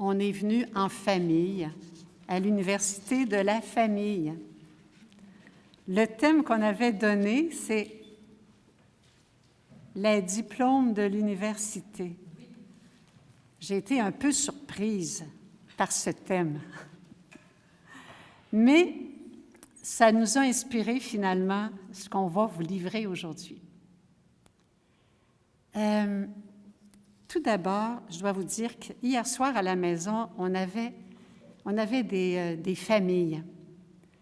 on est venu en famille à l'Université de la famille. Le thème qu'on avait donné, c'est les diplômes de l'université. J'ai été un peu surprise par ce thème. Mais ça nous a inspiré finalement ce qu'on va vous livrer aujourd'hui. Tout d'abord, je dois vous dire qu'hier soir à la maison, on avait des familles.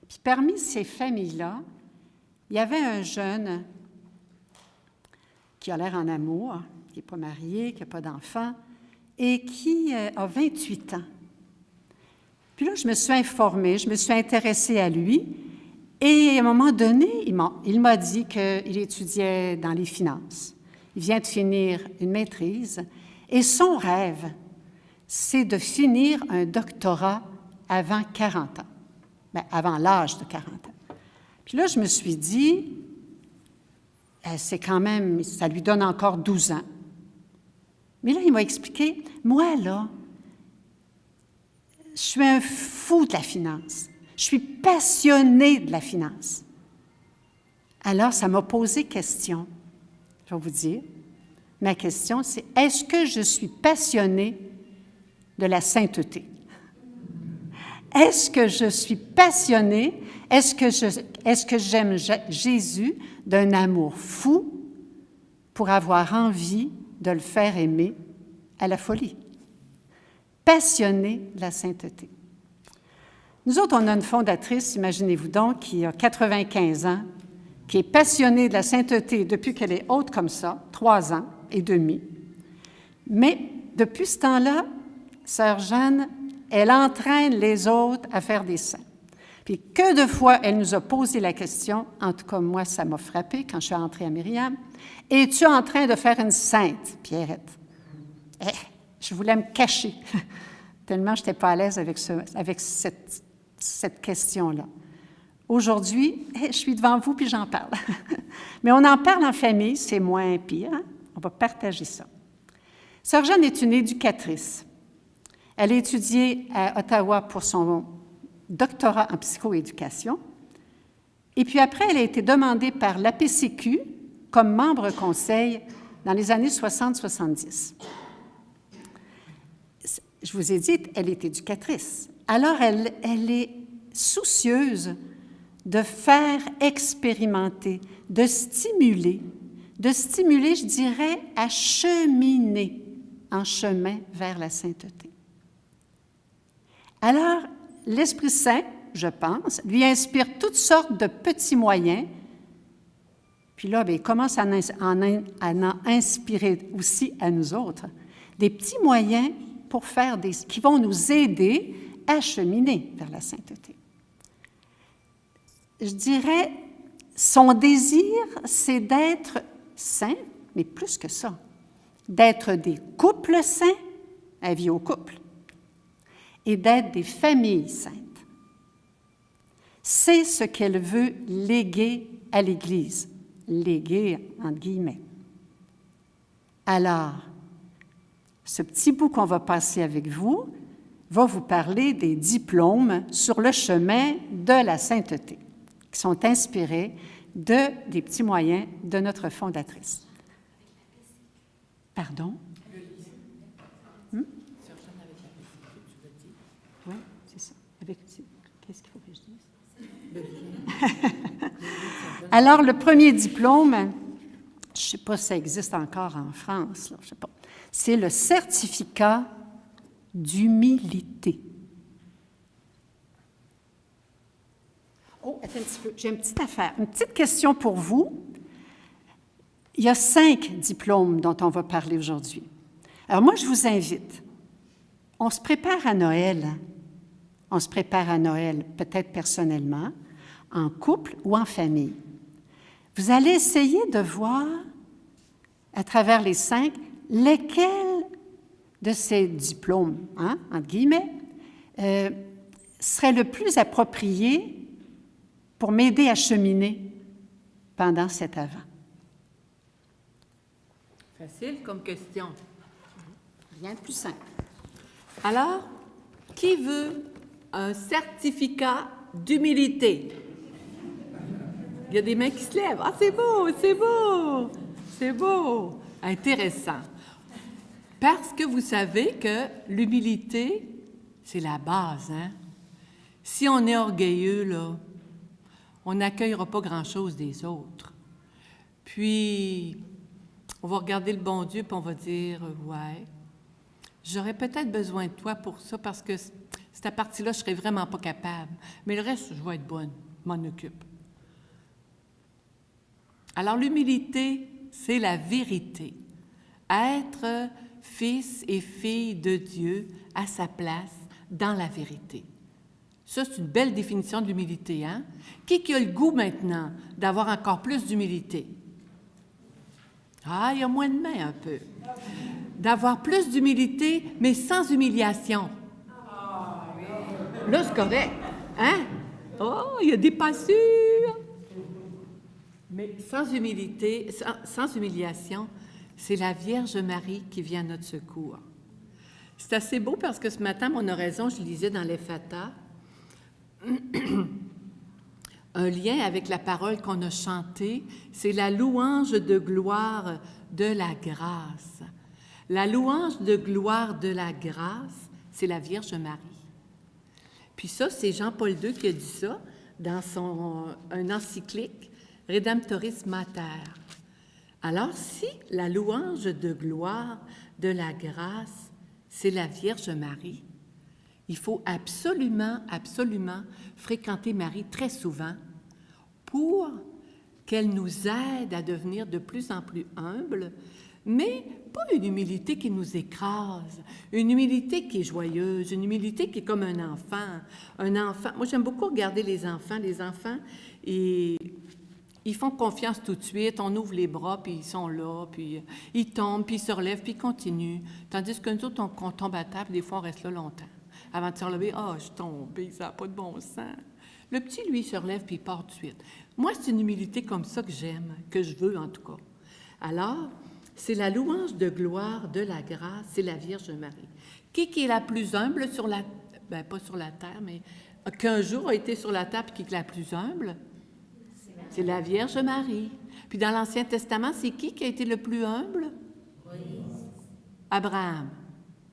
Puis parmi ces familles-là, il y avait un jeune qui a l'air en amour, qui n'est pas marié, qui n'a pas d'enfant, et qui a 28 ans. Puis là, je me suis informée, je me suis intéressée à lui, et à un moment donné, il m'a dit qu'il étudiait dans les finances. Il vient de finir une maîtrise, et son rêve, c'est de finir un doctorat avant 40 ans, bien, avant l'âge de 40 ans. Puis là, je me suis dit, c'est quand même, ça lui donne encore 12 ans. Mais là, il m'a expliqué, moi, là, je suis un fou de la finance. Je suis passionnée de la finance. Alors, ça m'a posé question. Je vais vous dire. Ma question, c'est, est-ce que je suis passionnée de la sainteté? Est-ce que je suis passionnée? Est-ce que j'aime Jésus d'un amour fou pour avoir envie de le faire aimer à la folie? Passionnée de la sainteté. Nous autres, on a une fondatrice, imaginez-vous donc, qui a 95 ans, qui est passionnée de la sainteté depuis qu'elle est haute comme ça, 3 ans et demi. Mais depuis ce temps-là, Sœur Jeanne, elle entraîne les autres à faire des saints. Puis que de fois, elle nous a posé la question, en tout cas moi, ça m'a frappée quand je suis entrée à Myriam, « Es-tu en train de faire une sainte, Pierrette? » Je voulais me cacher, tellement je n'étais pas à l'aise avec cette question-là. Aujourd'hui, je suis devant vous puis j'en parle. Mais on en parle en famille, c'est moins pire, hein? On va partager ça. Sœur Jeanne est une éducatrice. Elle a étudié à Ottawa pour son doctorat en psychoéducation. Et puis après, elle a été demandée par l'APCQ comme membre conseil dans les années 60-70. Je vous ai dit, elle est éducatrice. Alors, elle est soucieuse de faire expérimenter, de stimuler, je dirais, à cheminer en chemin vers la sainteté. Alors, l'Esprit Saint, je pense, lui inspire toutes sortes de petits moyens. Puis là, bien, il commence à en inspirer aussi à nous autres, des petits moyens pour faire qui vont nous aider à cheminer vers la sainteté. Je dirais, son désir, c'est d'être saint, mais plus que ça, d'être des couples saints, avis au couple, et d'être des familles saintes. C'est ce qu'elle veut léguer à l'Église, léguer entre guillemets. Alors, ce petit bout qu'on va passer avec vous va vous parler des diplômes sur le chemin de la sainteté, qui sont inspirés des petits moyens de notre fondatrice. Pardon? Oui, c'est ça. Qu'est-ce qu'il faut que je dise? Alors, le premier diplôme, je ne sais pas si ça existe encore en France, là, je ne sais pas. C'est le certificat d'humilité. Oh, attends un petit peu, j'ai une petite affaire, une petite question pour vous. Il y a 5 diplômes dont on va parler aujourd'hui. Alors moi, je vous invite, on se prépare à Noël. On se prépare à Noël, peut-être personnellement, en couple ou en famille. Vous allez essayer de voir, à travers les 5, lesquels de ces diplômes, hein, entre guillemets, serait le plus approprié pour m'aider à cheminer pendant cet Avent. Facile comme question. Rien de plus simple. Alors, qui veut un certificat d'humilité? Il y a des mains qui se lèvent. Ah, c'est beau, c'est beau, c'est beau. Intéressant. Parce que vous savez que l'humilité, c'est la base, hein? Si on est orgueilleux, là, on n'accueillera pas grand-chose des autres. Puis, on va regarder le bon Dieu puis on va dire, ouais, j'aurais peut-être besoin de toi pour ça parce que cette partie-là, je ne serais vraiment pas capable. Mais le reste, je vais être bonne, je m'en occupe. Alors, l'humilité, c'est la vérité. Être fils et fille de Dieu à sa place dans la vérité. Ça, c'est une belle définition de l'humilité, hein? Qui a le goût maintenant d'avoir encore plus d'humilité? Ah, il y a moins de mains un peu. D'avoir plus d'humilité, mais sans humiliation. Là, c'est correct. Hein? Oh, il y a des pas sûrs. Mais sans humilité, sans humiliation, c'est la Vierge Marie qui vient à notre secours. C'est assez beau parce que ce matin, mon oraison, je lisais dans l'Ephata, un lien avec la parole qu'on a chantée, c'est la louange de gloire de la grâce. La louange de gloire de la grâce, c'est la Vierge Marie. Puis ça, c'est Jean-Paul II qui a dit ça dans un encyclique, Redemptoris Mater. Alors, si la louange de gloire de la grâce, c'est la Vierge Marie, il faut absolument, absolument fréquenter Marie très souvent pour qu'elle nous aide à devenir de plus en plus humbles, mais pas une humilité qui nous écrase, une humilité qui est joyeuse, une humilité qui est comme un enfant. Un enfant, moi j'aime beaucoup regarder les enfants. Les enfants, ils font confiance tout de suite, on ouvre les bras, puis ils sont là, puis ils tombent, puis ils se relèvent, puis ils continuent. Tandis que nous autres, on tombe à table, des fois on reste là longtemps. Avant de se relever, « Ah, je suis tombée, ça n'a pas de bon sens. » Le petit, lui, se relève puis il part tout de suite. Moi, c'est une humilité comme ça que j'aime, que je veux en tout cas. Alors, c'est la louange de gloire de la grâce, c'est la Vierge Marie. Qui est la plus humble sur la... Bien, pas sur la terre, mais qu'un jour a été sur la terre puis qui est la plus humble? C'est la Vierge Marie. Puis dans l'Ancien Testament, c'est qui a été le plus humble? Moïse. Abraham.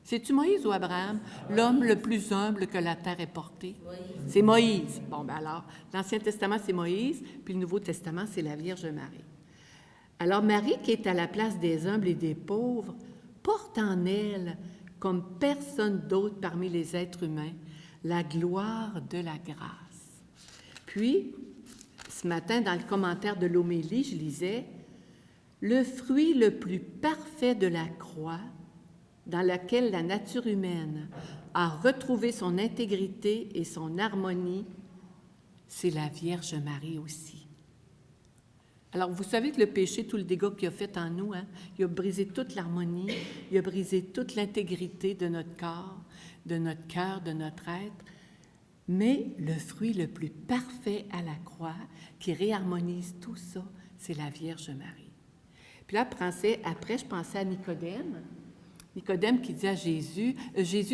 C'est-tu Moïse ou Abraham? L'homme le plus humble que la terre ait porté? Moïse. C'est Moïse. Bon, ben alors, l'Ancien Testament, c'est Moïse, puis le Nouveau Testament, c'est la Vierge Marie. Alors, Marie, qui est à la place des humbles et des pauvres, porte en elle, comme personne d'autre parmi les êtres humains, la gloire de la grâce. Puis, ce matin, dans le commentaire de l'homélie, je lisais « Le fruit le plus parfait de la croix, dans laquelle la nature humaine a retrouvé son intégrité et son harmonie, c'est la Vierge Marie aussi. » Alors, vous savez que le péché, tout le dégât qu'il a fait en nous, hein, il a brisé toute l'harmonie, il a brisé toute l'intégrité de notre corps, de notre cœur, de notre être. Mais le fruit le plus parfait à la croix, qui réharmonise tout ça, c'est la Vierge Marie. Puis là, après, je pensais à Nicodème. Nicodème qui dit à Jésus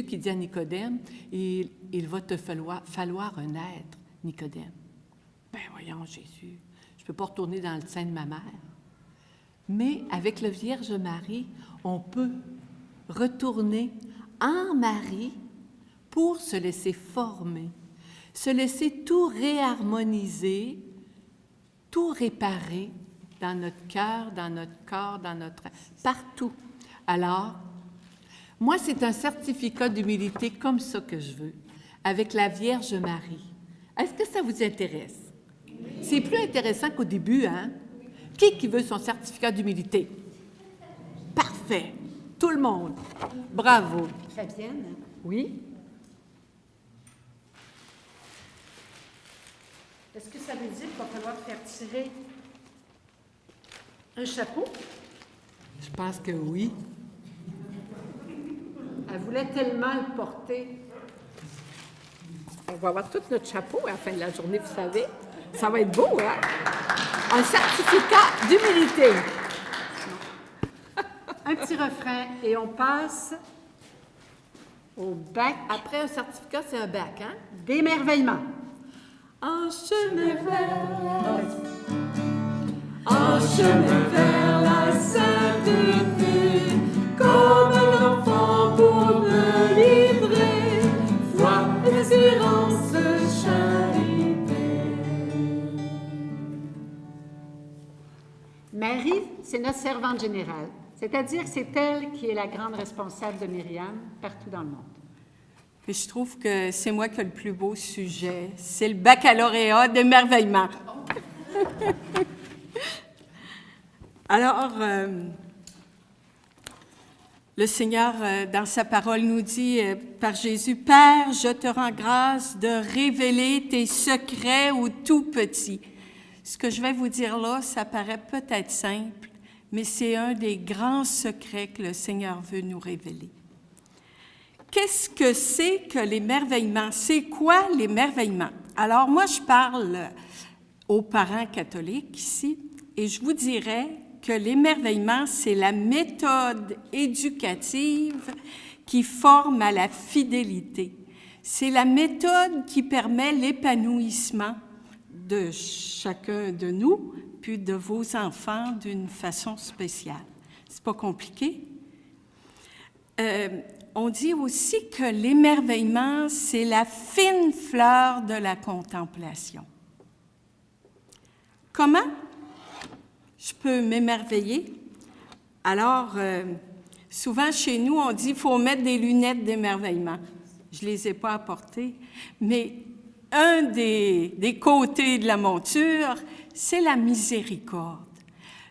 qui dit à Nicodème, il va te falloir un être, Nicodème. Ben voyons, Jésus, je ne peux pas retourner dans le sein de ma mère. Mais avec la Vierge Marie, on peut retourner en Marie pour se laisser former, se laisser tout réharmoniser, tout réparer dans notre cœur, dans notre corps, dans notre... partout. Alors, moi, c'est un certificat d'humilité comme ça que je veux, avec la Vierge Marie. Est-ce que ça vous intéresse? C'est plus intéressant qu'au début, hein? Qui veut son certificat d'humilité? Parfait. Tout le monde. Bravo. Fabienne? Oui? Est-ce que ça veut dire qu'il va falloir faire tirer un chapeau? Je pense que oui. Elle voulait tellement le porter. On va avoir tout notre chapeau à la fin de la journée, vous savez. Ça va être beau, hein? Un certificat d'humilité. Un petit refrain et on passe Au bac Après un certificat, c'est un bac, hein? d'émerveillement. En chemin vers la sainteté, comme un enfant pour me livrer, foi, espérance, charité. Marie, c'est notre servante générale, c'est-à-dire que c'est elle qui est la grande responsable de Myriam partout dans le monde. Puis je trouve que c'est moi qui ai le plus beau sujet. C'est le baccalauréat d'émerveillement. Alors, le Seigneur, dans sa parole, nous dit par Jésus, « Père, je te rends grâce de révéler tes secrets aux tout petits. » Ce que je vais vous dire là, ça paraît peut-être simple, mais c'est un des grands secrets que le Seigneur veut nous révéler. Qu'est-ce que c'est que l'émerveillement? C'est quoi l'émerveillement? Alors, moi, je parle aux parents catholiques ici, et je vous dirais que l'émerveillement, c'est la méthode éducative qui forme à la fidélité. C'est la méthode qui permet l'épanouissement de chacun de nous, puis de vos enfants d'une façon spéciale. C'est pas compliqué. On dit aussi que l'émerveillement, c'est la fine fleur de la contemplation. Comment je peux m'émerveiller? Alors, souvent chez nous, on dit qu'il faut mettre des lunettes d'émerveillement. Je ne les ai pas apportées, mais un des côtés de la monture, c'est la miséricorde.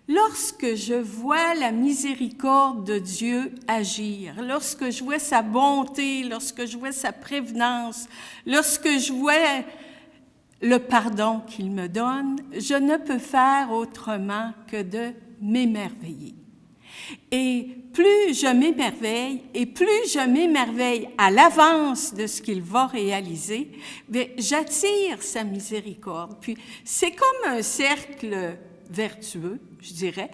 Lorsque je vois la miséricorde de Dieu agir, lorsque je vois sa bonté, lorsque je vois sa prévenance, lorsque je vois le pardon qu'il me donne, je ne peux faire autrement que de m'émerveiller. Et plus je m'émerveille, et plus je m'émerveille à l'avance de ce qu'il va réaliser, bien, j'attire sa miséricorde. Puis c'est comme un cercle vertueux, je dirais.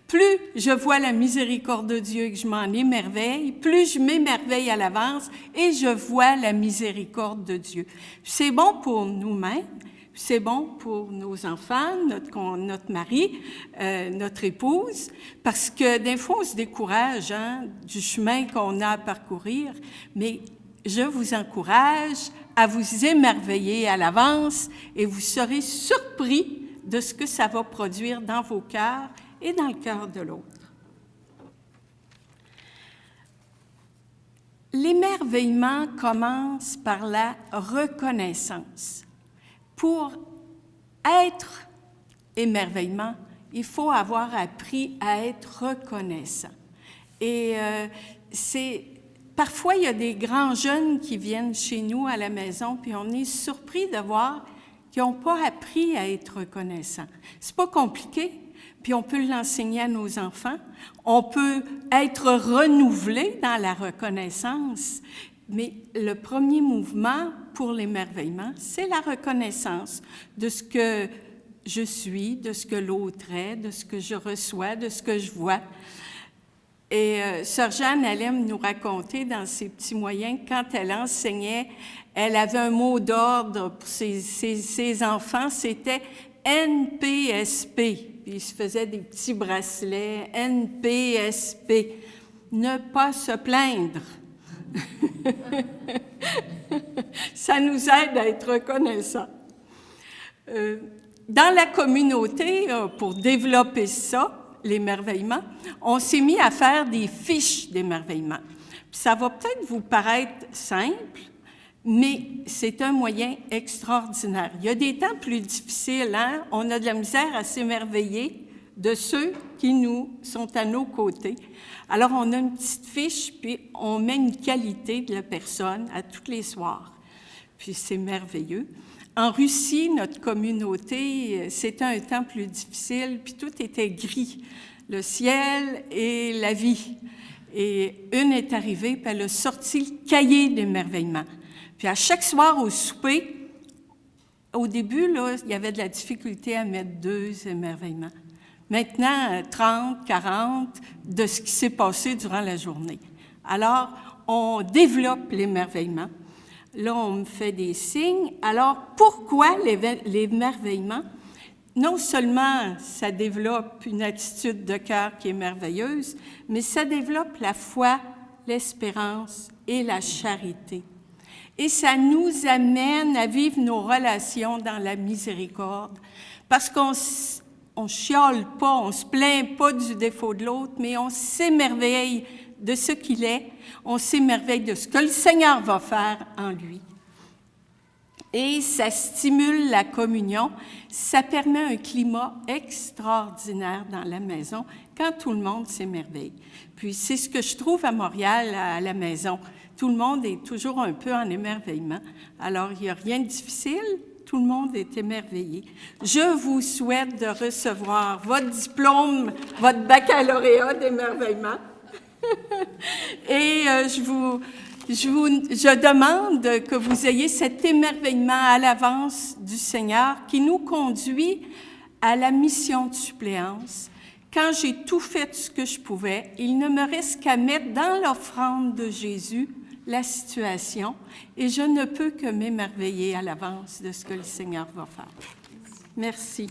Plus je vois la miséricorde de Dieu et que je m'en émerveille, plus je m'émerveille à l'avance et je vois la miséricorde de Dieu. C'est bon pour nous-mêmes, c'est bon pour nos enfants, notre mari, notre épouse, parce que des fois, on se décourage du chemin qu'on a à parcourir, mais je vous encourage à vous émerveiller à l'avance et vous serez surpris de ce que ça va produire dans vos cœurs et dans le cœur de l'autre. L'émerveillement commence par la reconnaissance. Pour être émerveillement, il faut avoir appris à être reconnaissant. Et parfois, il y a des grands jeunes qui viennent chez nous à la maison, puis on est surpris de voir qu'ils n'ont pas appris à être reconnaissants. C'est pas compliqué, puis on peut l'enseigner à nos enfants. On peut être renouvelé dans la reconnaissance, mais le premier mouvement pour l'émerveillement, c'est la reconnaissance de ce que je suis, de ce que l'autre est, de ce que je reçois, de ce que je vois. Et Sœur Jeanne, elle aime nous raconter dans ses petits moyens, quand elle enseignait, elle avait un mot d'ordre pour ses enfants, c'était NPSP. Puis il se faisait des petits bracelets, NPSP, ne pas se plaindre. Ça nous aide à être reconnaissants. Dans la communauté, pour développer ça, l'émerveillement, on s'est mis à faire des fiches d'émerveillement. Puis ça va peut-être vous paraître simple, mais c'est un moyen extraordinaire. Il y a des temps plus difficiles, on a de la misère à s'émerveiller de ceux qui nous sont à nos côtés. Alors, on a une petite fiche, puis on met une qualité de la personne à tous les soirs. Puis c'est merveilleux. En Russie, notre communauté, c'était un temps plus difficile, puis tout était gris, le ciel et la vie. Et une est arrivée, puis elle a sorti le cahier d'émerveillement. Puis à chaque soir au souper, au début, là, il y avait de la difficulté à mettre 2 émerveillements. Maintenant, 30, 40, de ce qui s'est passé durant la journée. Alors, on développe l'émerveillement. Là, on me fait des signes. Alors, pourquoi l'émerveillement? Non seulement ça développe une attitude de cœur qui est merveilleuse, mais ça développe la foi, l'espérance et la charité. Et ça nous amène à vivre nos relations dans la miséricorde, parce qu'on chiale pas, on se plaint pas du défaut de l'autre, mais on s'émerveille de ce qu'il est, on s'émerveille de ce que le Seigneur va faire en lui. Et ça stimule la communion, ça permet un climat extraordinaire dans la maison quand tout le monde s'émerveille. Puis c'est ce que je trouve à Montréal, à la maison. Tout le monde est toujours un peu en émerveillement. Alors, il n'y a rien de difficile, tout le monde est émerveillé. Je vous souhaite de recevoir votre diplôme, votre baccalauréat d'émerveillement. Et je demande que vous ayez cet émerveillement à l'avance du Seigneur qui nous conduit à la mission de suppléance. Quand j'ai tout fait ce que je pouvais, il ne me reste qu'à mettre dans l'offrande de Jésus la situation et je ne peux que m'émerveiller à l'avance de ce que le Seigneur va faire. Merci.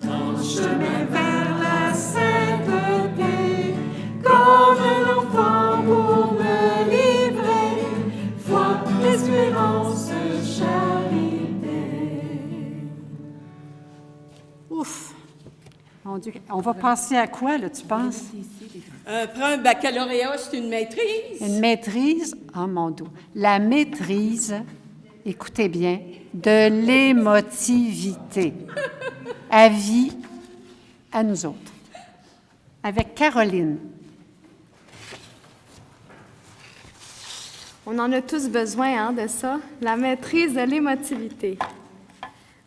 En chemin vers la sainteté, comme un enfant pour me livrer, foi, espérance, charité. Ouf! Mon Dieu, on va passer à quoi, là, tu penses? Prends un baccalauréat, c'est une maîtrise. Une maîtrise, oh mon Dieu, la maîtrise, écoutez bien, de l'émotivité. Avis à nous autres. Avec Caroline. On en a tous besoin de ça, la maîtrise de l'émotivité.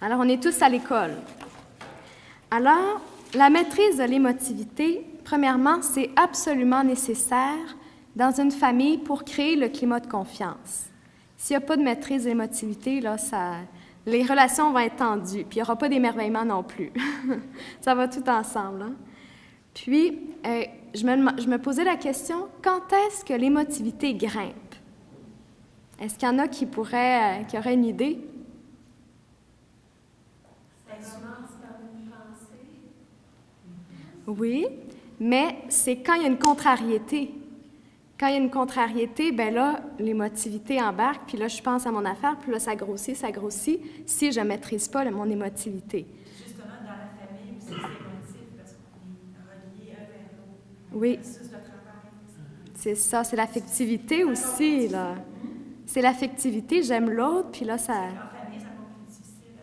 Alors, on est tous à l'école. Alors, la maîtrise de l'émotivité, premièrement, c'est absolument nécessaire dans une famille pour créer le climat de confiance. S'il n'y a pas de maîtrise de l'émotivité, là, les relations vont être tendues, puis il n'y aura pas d'émerveillement non plus. Ça va tout ensemble. Hein? Puis, je me posais la question, quand est-ce que l'émotivité grimpe? Est-ce qu'il y en a qui auraient une idée? Oui, mais c'est quand il y a une contrariété. Quand il y a une contrariété, bien là, l'émotivité embarque, puis là, je pense à mon affaire, puis là, ça grossit, si je ne maîtrise pas mon émotivité. Justement, dans la famille aussi, c'est émotif, parce qu'on est relié un vers l'autre. Oui. C'est ça, c'est l'affectivité aussi, là. C'est l'affectivité, j'aime l'autre, puis là, ça... En famille, ça va plus difficile.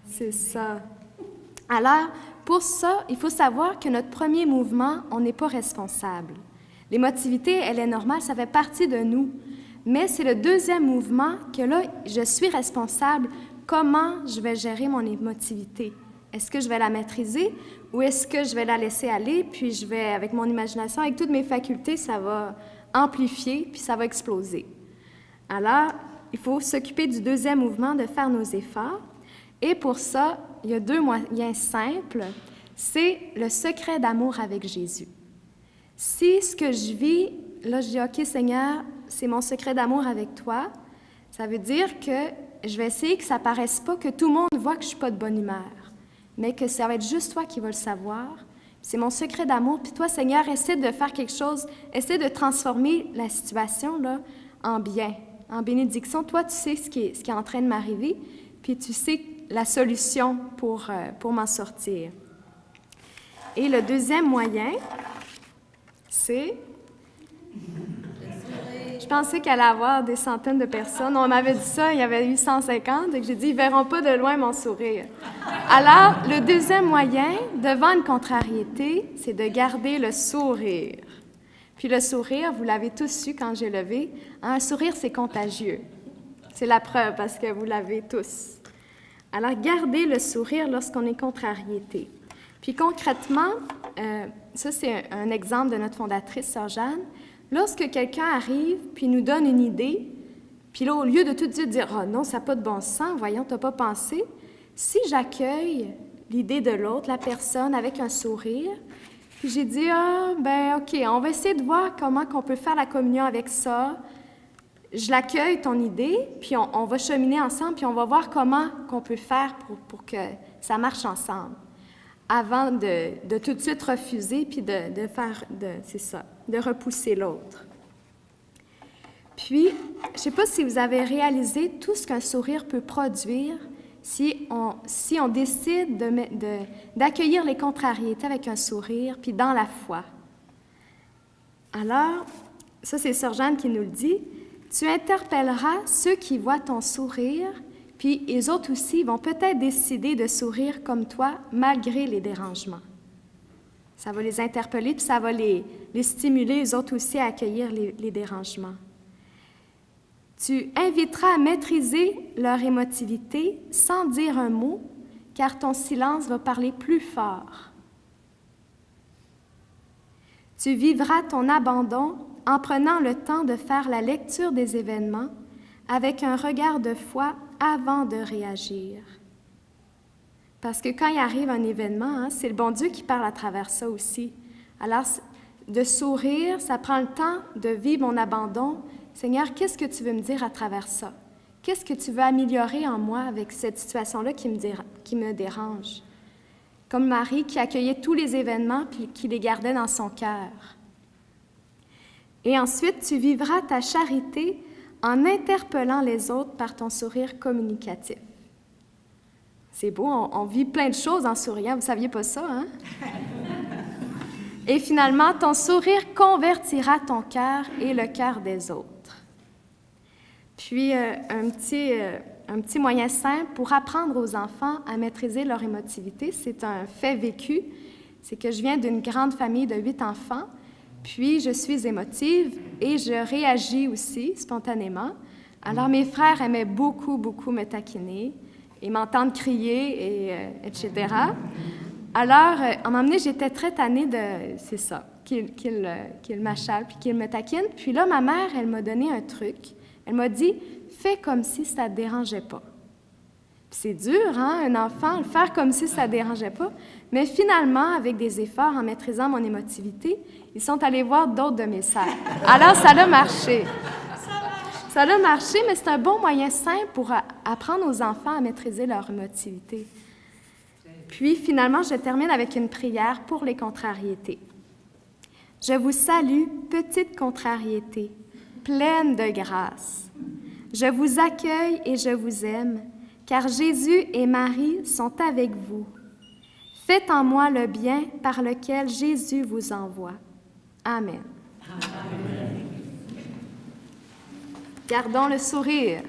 C'est ça. Alors, pour ça, il faut savoir que notre premier mouvement, on n'est pas responsable. L'émotivité, elle est normale, ça fait partie de nous. Mais c'est le deuxième mouvement que là, je suis responsable. Comment je vais gérer mon émotivité? Est-ce que je vais la maîtriser ou est-ce que je vais la laisser aller, puis je vais, avec mon imagination, avec toutes mes facultés, ça va amplifier, puis ça va exploser. Alors, il faut s'occuper du deuxième mouvement, de faire nos efforts. Et pour ça, il y a deux moyens simples. C'est le secret d'amour avec Jésus. Si ce que je vis, là, je dis « OK, Seigneur, c'est mon secret d'amour avec toi », ça veut dire que je vais essayer que ça ne paraisse pas, que tout le monde voit que je ne suis pas de bonne humeur, mais que ça va être juste toi qui vas le savoir. C'est mon secret d'amour. Puis toi, Seigneur, essaie de faire quelque chose, essaie de transformer la situation là, en bien, en bénédiction. Toi, tu sais ce qui est en train de m'arriver, puis tu sais la solution pour m'en sortir. Et le deuxième moyen, c'est... Je pensais qu'elle allait avoir des centaines de personnes. On m'avait dit ça, il y avait eu 150, et j'ai dit, ils ne verront pas de loin mon sourire. Alors, le deuxième moyen, devant une contrariété, c'est de garder le sourire. Puis le sourire, vous l'avez tous su quand j'ai levé, un sourire, c'est contagieux. C'est la preuve, parce que vous l'avez tous. Alors, gardez le sourire lorsqu'on est contrariété. Puis concrètement, ça c'est un exemple de notre fondatrice, Sœur Jeanne. Lorsque quelqu'un arrive puis nous donne une idée, puis là, au lieu de tout de suite dire « Ah non, ça n'a pas de bon sens, voyons, tu n'as pas pensé », si j'accueille l'idée de l'autre, la personne, avec un sourire, Puis j'ai dit, ah, ben OK, on va essayer de voir comment qu'on peut faire la communion avec ça. Je l'accueille, ton idée, puis on va cheminer ensemble, puis on va voir comment qu'on peut faire pour que ça marche ensemble, avant de tout de suite refuser, puis c'est ça, de repousser l'autre. Puis, je ne sais pas si vous avez réalisé tout ce qu'un sourire peut produire si on décide d'accueillir les contrariétés avec un sourire, puis dans la foi. Alors, ça c'est Sœur Jeanne qui nous le dit, tu interpelleras ceux qui voient ton sourire, puis les autres aussi vont peut-être décider de sourire comme toi malgré les dérangements. Ça va les interpeller, puis ça va les stimuler, eux autres aussi, à accueillir les dérangements. Tu inviteras à maîtriser leur émotivité sans dire un mot, car ton silence va parler plus fort. Tu vivras ton abandon en prenant le temps de faire la lecture des événements avec un regard de foi avant de réagir. Parce que quand il arrive un événement, c'est le bon Dieu qui parle à travers ça aussi. Alors, de sourire, ça prend le temps de vivre mon abandon. Seigneur, qu'est-ce que tu veux me dire à travers ça? Qu'est-ce que tu veux améliorer en moi avec cette situation-là qui me dérange? Comme Marie qui accueillait tous les événements puis qui les gardait dans son cœur. Et ensuite, tu vivras ta charité en interpellant les autres par ton sourire communicatif. C'est beau, on vit plein de choses en souriant, vous ne saviez pas ça, hein? Et finalement, ton sourire convertira ton cœur et le cœur des autres. Puis, un petit moyen simple pour apprendre aux enfants à maîtriser leur émotivité, c'est un fait vécu, c'est que je viens d'une grande famille de 8 enfants, puis je suis émotive et je réagis aussi spontanément. Alors, mes frères aimaient beaucoup, beaucoup me taquiner et m'entendre crier, etc. Alors, à un moment donné, j'étais très tannée c'est ça, qu'il m'achale puis qu'il me taquine. Puis là, ma mère, elle m'a donné un truc. Elle m'a dit, fais comme si ça ne te dérangeait pas. Puis c'est dur, hein, un enfant, le faire comme si ça ne dérangeait pas. Mais finalement, avec des efforts, en maîtrisant mon émotivité, ils sont allés voir d'autres de mes sœurs. Alors, ça a marché. Ça a marché, mais c'est un bon moyen simple pour apprendre aux enfants à maîtriser leur émotivité. Puis, finalement, je termine avec une prière pour les contrariétés. Je vous salue, petite contrariété, pleine de grâce. Je vous accueille et je vous aime, car Jésus et Marie sont avec vous. Faites en moi le bien par lequel Jésus vous envoie. Amen. Amen. Gardons le sourire.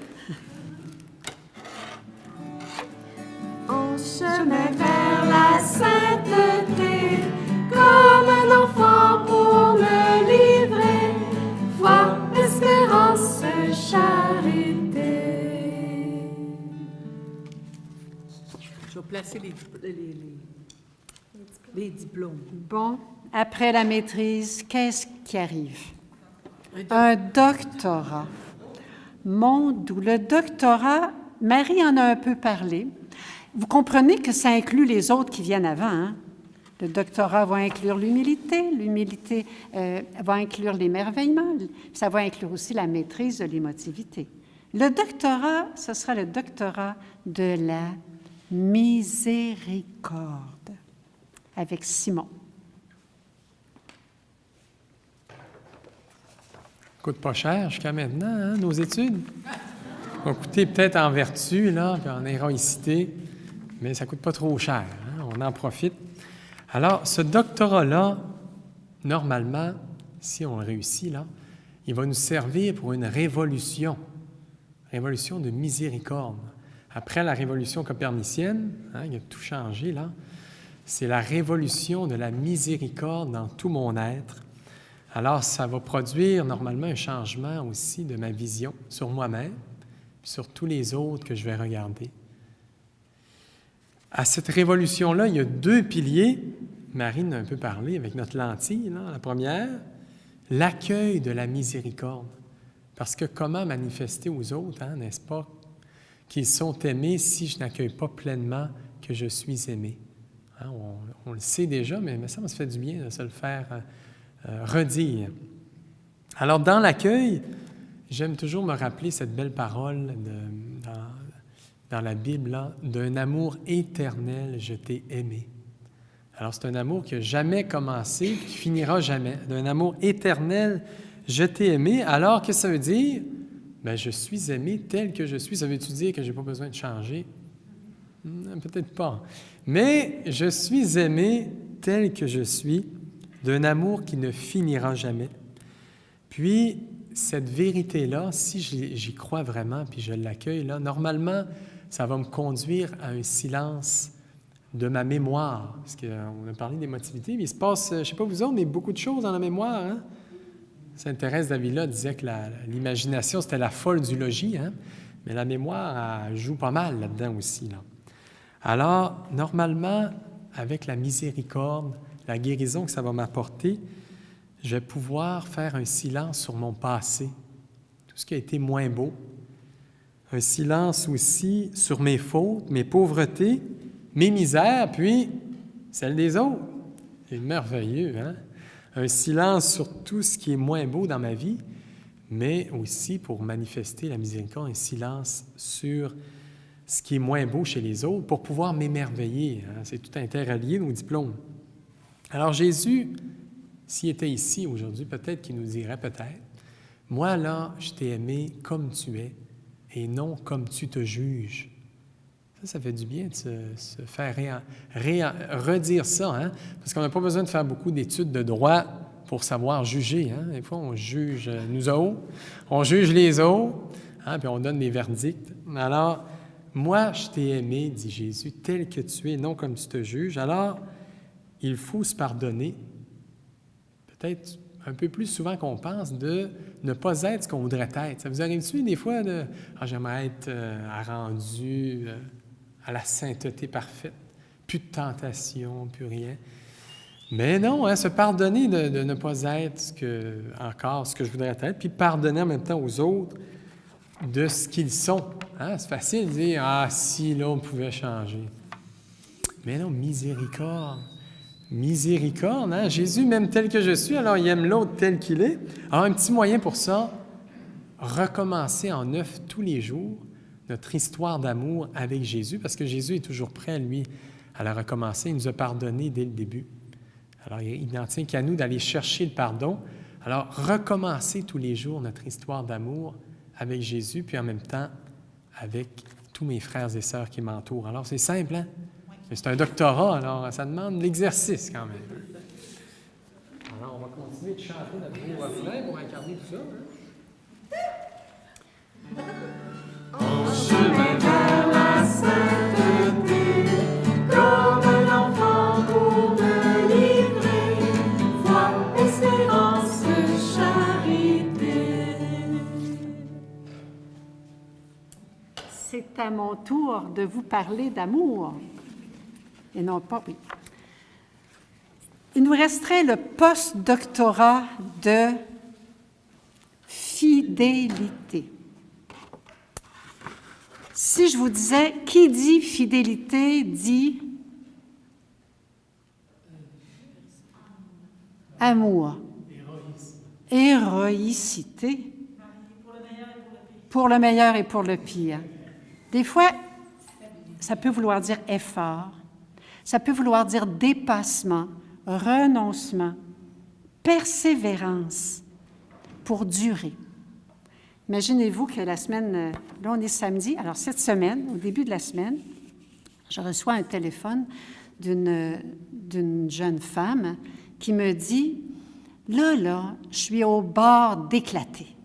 En chemin vers la sainteté, comme un enfant pour me livrer, foi, espérance, charité. Je vais placer les diplômes. Bon, après la maîtrise, qu'est-ce qui arrive? Un doctorat. Le doctorat, Marie en a un peu parlé. Vous comprenez que ça inclut les autres qui viennent avant, hein? Le doctorat va inclure l'humilité va inclure l'émerveillement, ça va inclure aussi la maîtrise de l'émotivité. Le doctorat, ce sera le doctorat de la miséricorde avec Simon. Coûte pas cher jusqu'à maintenant, hein, nos études. On va coûter peut-être en vertu, là, puis en héroïcité, mais ça coûte pas trop cher, hein, on en profite. Alors, ce doctorat-là, normalement, si on réussit, là, il va nous servir pour une révolution de miséricorde. Après la révolution copernicienne, hein, il a tout changé, là, c'est la révolution de la miséricorde dans tout mon être. Alors, ça va produire normalement un changement aussi de ma vision sur moi-même, puis sur tous les autres que je vais regarder. À cette révolution-là, il y a 2 piliers. Marine a un peu parlé avec notre lentille, là, la première, l'accueil de la miséricorde. Parce que comment manifester aux autres, hein, n'est-ce pas, qu'ils sont aimés si je n'accueille pas pleinement que je suis aimé. Hein, on le sait déjà, mais ça me fait du bien de se le faire redire. Alors, dans l'accueil, j'aime toujours me rappeler cette belle parole dans la Bible, là, d'un amour éternel, je t'ai aimé. Alors, c'est un amour qui n'a jamais commencé, qui finira jamais. D'un amour éternel, je t'ai aimé. Alors, qu'est-ce que ça veut dire? Bien, je suis aimé tel que je suis. Ça veut-tu dire que je n'ai pas besoin de changer? Peut-être pas. Mais je suis aimé tel que je suis, d'un amour qui ne finira jamais. Puis, cette vérité-là, si j'y crois vraiment, puis je l'accueille, là, normalement, ça va me conduire à un silence de ma mémoire. Parce qu'on a parlé d'émotivité, mais il se passe, je ne sais pas vous autres, mais beaucoup de choses dans la mémoire. Hein? Sainte Thérèse d'Avila disait que l'imagination, c'était la folle du logis, hein? Mais la mémoire, elle joue pas mal là-dedans aussi. Là. Alors, normalement, avec la miséricorde, la guérison que ça va m'apporter, je vais pouvoir faire un silence sur mon passé, tout ce qui a été moins beau. Un silence aussi sur mes fautes, mes pauvretés, mes misères, puis celles des autres. C'est merveilleux, hein? Un silence sur tout ce qui est moins beau dans ma vie, mais aussi pour manifester la miséricorde, un silence sur ce qui est moins beau chez les autres, pour pouvoir m'émerveiller. Hein? C'est tout interrelié, nos diplômes. Alors Jésus, s'il était ici aujourd'hui, peut-être qu'il nous dirait peut-être, « Moi, là, je t'ai aimé comme tu es, et non comme tu te juges. » Ça fait du bien de se faire redire ça, hein? Parce qu'on n'a pas besoin de faire beaucoup d'études de droit pour savoir juger. Hein? Des fois, on juge nous autres, on juge les autres, hein? Puis on donne des verdicts. Alors, moi, je t'ai aimé, dit Jésus, tel que tu es, non comme tu te juges. Alors, il faut se pardonner, peut-être un peu plus souvent qu'on pense, de ne pas être ce qu'on voudrait être. Ça vous arrive-tu des fois de « Ah, j'aimerais être rendu à la sainteté parfaite, plus de tentation, plus rien. » Mais non, hein, se pardonner de ne pas être ce que je voudrais être, puis pardonner en même temps aux autres de ce qu'ils sont. Hein? C'est facile de dire « Ah, si, là, on pouvait changer. » Mais non, miséricorde. Miséricorde, hein? Jésus m'aime tel que je suis, alors il aime l'autre tel qu'il est. Alors, un petit moyen pour ça, recommencer en neuf tous les jours notre histoire d'amour avec Jésus, parce que Jésus est toujours prêt, lui, à la recommencer. Il nous a pardonné dès le début. Alors, il n'en tient qu'à nous d'aller chercher le pardon. Alors, recommencer tous les jours notre histoire d'amour avec Jésus, puis en même temps, avec tous mes frères et sœurs qui m'entourent. Alors, c'est simple, hein? Mais c'est un doctorat, alors ça demande de l'exercice quand même. Alors, on va continuer de chanter notre beau refrain pour incarner tout ça. Hein? En chemin vers la sainteté, comme l'enfant pour me livrer, foi, espérance, charité. C'est à mon tour de vous parler d'amour. Et non pas, oui. Il nous resterait le post-doctorat de fidélité. Si je vous disais, qui dit fidélité dit amour, héroïcité, pour le meilleur et pour le pire. Des fois, ça peut vouloir dire effort. Ça peut vouloir dire dépassement, renoncement, persévérance pour durer. Imaginez-vous que la semaine, là on est samedi, alors cette semaine, au début de la semaine, je reçois un téléphone d'une jeune femme qui me dit « Là, je suis au bord d'éclater. »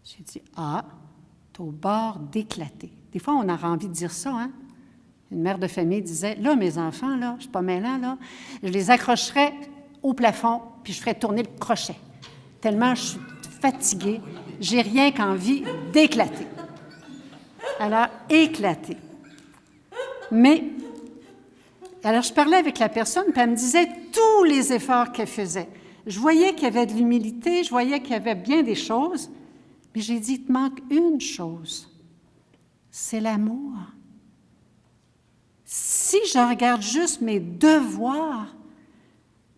J'ai dit « Ah, t'es au bord d'éclater. » Des fois, on a envie de dire ça, hein? Une mère de famille disait, « Là, mes enfants, là, je suis pas mêlant, là, je les accrocherais au plafond, puis je ferais tourner le crochet. Tellement je suis fatiguée, j'ai rien qu'envie d'éclater. » Alors, éclater. Mais, alors je parlais avec la personne, puis elle me disait tous les efforts qu'elle faisait. Je voyais qu'il y avait de l'humilité, je voyais qu'il y avait bien des choses, mais j'ai dit, il te manque une chose, c'est l'amour. Si je regarde juste mes devoirs,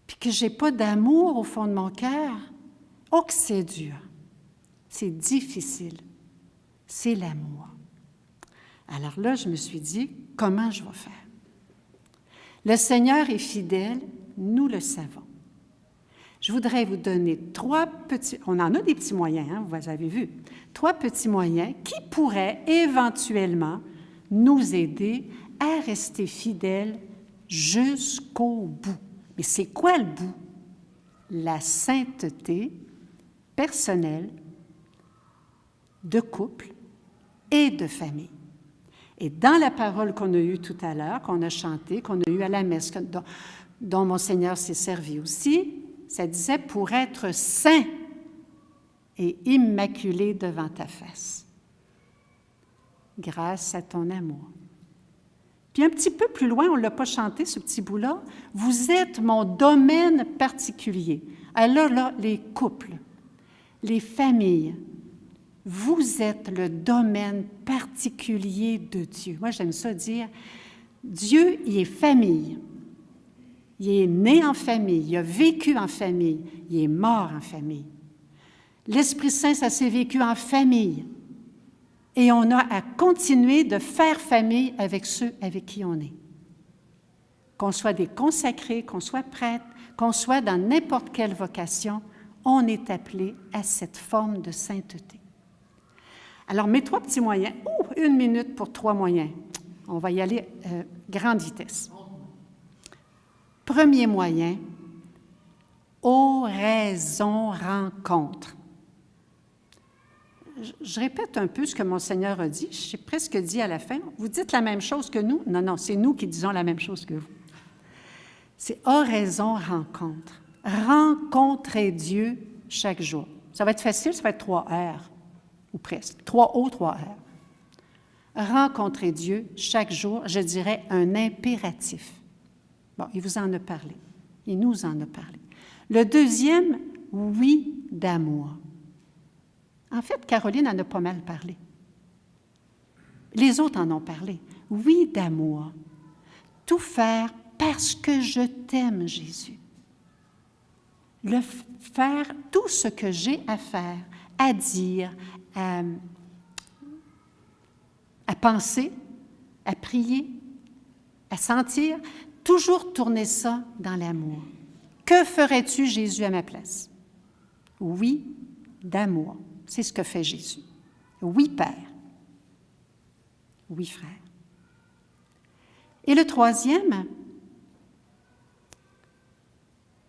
puis que je n'ai pas d'amour au fond de mon cœur, oh que c'est dur, c'est difficile, c'est l'amour. Alors là, je me suis dit, comment je vais faire? Le Seigneur est fidèle, nous le savons. Je voudrais vous donner 3 petits, on en a des petits moyens, hein, vous avez vu, 3 petits moyens qui pourraient éventuellement nous aider à rester fidèles jusqu'au bout. Mais c'est quoi le bout? La sainteté personnelle, de couple et de famille. Et dans la parole qu'on a eue tout à l'heure, qu'on a chantée, qu'on a eue à la messe, dont Monseigneur s'est servi aussi, ça disait « pour être saint et immaculé devant ta face, grâce à ton amour. » Puis un petit peu plus loin, on ne l'a pas chanté, ce petit bout-là, « Vous êtes mon domaine particulier. » Alors là, les couples, les familles, vous êtes le domaine particulier de Dieu. Moi, j'aime ça dire, Dieu, il est famille. Il est né en famille, il a vécu en famille, il est mort en famille. L'Esprit Saint, ça s'est vécu en famille. Et on a à continuer de faire famille avec ceux avec qui on est. Qu'on soit des consacrés, qu'on soit prêtres, qu'on soit dans n'importe quelle vocation, on est appelé à cette forme de sainteté. Alors, mes 3 petits moyens. 1 minute pour 3 moyens. On va y aller grande vitesse. Premier moyen, oraison rencontre. Je répète un peu ce que Monseigneur a dit. J'ai presque dit à la fin. Vous dites la même chose que nous? Non, c'est nous qui disons la même chose que vous. C'est oraison rencontre. Rencontrer Dieu chaque jour. Ça va être facile, ça va être 3 R, ou presque. 3 O, 3 R. Rencontrer Dieu chaque jour, je dirais un impératif. Bon, il vous en a parlé. Il nous en a parlé. Le deuxième, oui d'amour. En fait, Caroline en a pas mal parlé. Les autres en ont parlé. Oui d'amour. Tout faire parce que je t'aime, Jésus. Faire tout ce que j'ai à faire, à dire, à penser, à prier, à sentir, toujours tourner ça dans l'amour. Que ferais-tu, Jésus, à ma place? Oui, d'amour. C'est ce que fait Jésus. Oui, Père. Oui, frère. Et le troisième,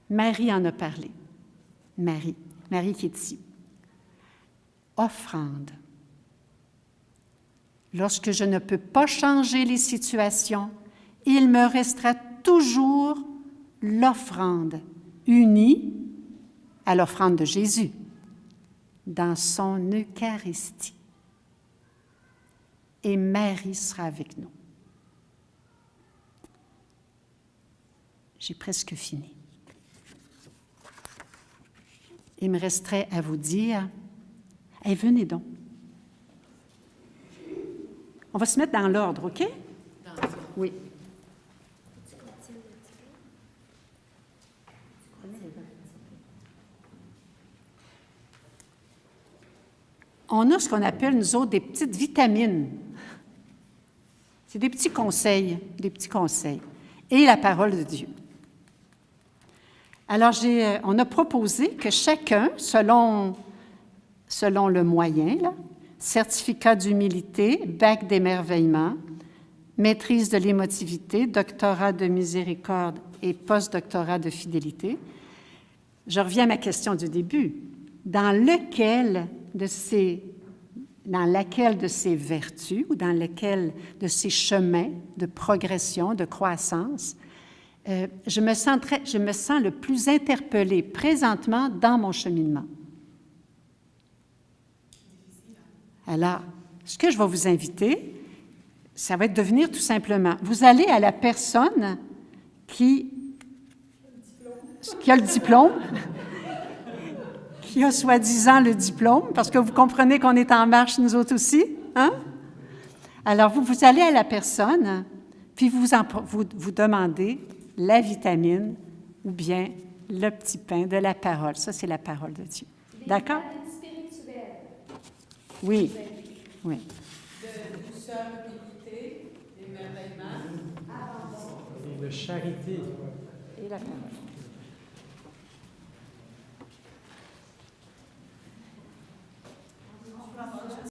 Marie en a parlé. Marie qui est ici. Offrande. Lorsque je ne peux pas changer les situations, il me restera toujours l'offrande, unie à l'offrande de Jésus, dans son Eucharistie. Et Marie sera avec nous. J'ai presque fini. Il me resterait à vous dire, hey, venez donc. On va se mettre dans l'ordre, OK? Oui. On a ce qu'on appelle, nous autres, des petites vitamines. C'est des petits conseils, et la parole de Dieu. Alors, on a proposé que chacun, selon le moyen, là, certificat d'humilité, bac d'émerveillement, maîtrise de l'émotivité, doctorat de miséricorde et post-doctorat de fidélité. Je reviens à ma question du début. Dans laquelle de ces vertus ou dans lequel de ces chemins de progression, de croissance, je me sens le plus interpellée présentement dans mon cheminement. Alors, ce que je vais vous inviter, ça va être de venir tout simplement. Vous allez à la personne qui a le diplôme, qui a soi-disant le diplôme, parce que vous comprenez qu'on est en marche, nous autres aussi, hein? Alors, vous allez à la personne, Puis vous demandez la vitamine ou bien le petit pain de la parole. Ça, c'est la parole de Dieu. D'accord? Oui. Oui. De douceur, d'équité, d'émerveillement. De charité. Et la parole.